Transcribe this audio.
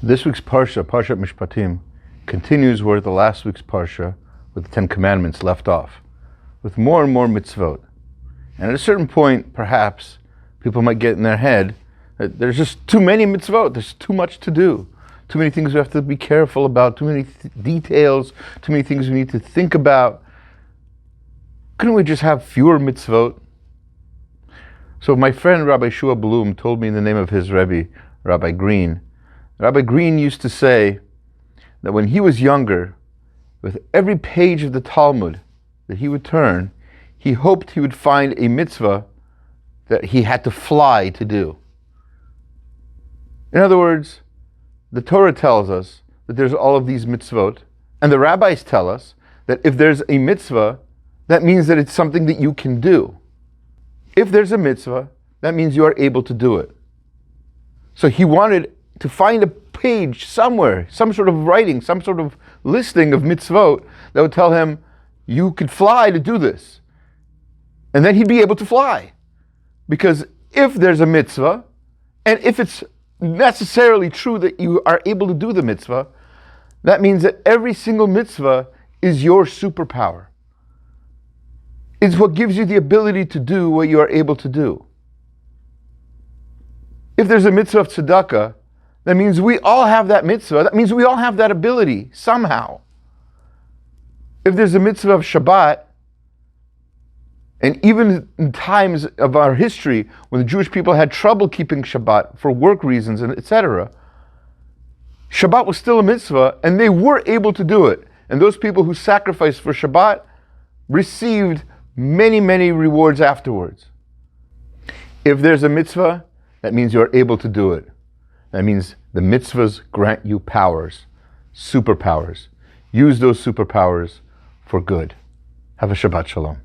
This week's Parshat Mishpatim, continues where the last week's Parsha, with the 10 Commandments, left off, with more and more mitzvot. And at a certain point, perhaps, people might get in their head that there's just too many mitzvot, there's too much to do, too many things we have to be careful about, too many details, too many things we need to think about. Couldn't we just have fewer mitzvot? So my friend Rabbi Shua Bloom told me in the name of his Rabbi, Rabbi Green used to say that when he was younger, with every page of the Talmud that he would turn, he hoped he would find a mitzvah that he had to fly to do. In other words, the Torah tells us that there's all of these mitzvot, and the rabbis tell us that if there's a mitzvah, that means that it's something that you can do. If there's a mitzvah, that means you are able to do it. So he wanted to find a page somewhere, some sort of writing, some sort of listing of mitzvot that would tell him, you could fly to do this. And then he'd be able to fly. Because if there's a mitzvah, and if it's necessarily true that you are able to do the mitzvah, that means that every single mitzvah is your superpower. It's what gives you the ability to do what you are able to do. If there's a mitzvah of tzedakah, that means we all have that mitzvah. That means we all have that ability somehow. If there's a mitzvah of Shabbat, and even in times of our history when the Jewish people had trouble keeping Shabbat for work reasons and etc., Shabbat was still a mitzvah and they were able to do it. And those people who sacrificed for Shabbat received many, many rewards afterwards. If there's a mitzvah, that means you're able to do it. That means the mitzvahs grant you powers, superpowers. Use those superpowers for good. Have a Shabbat Shalom.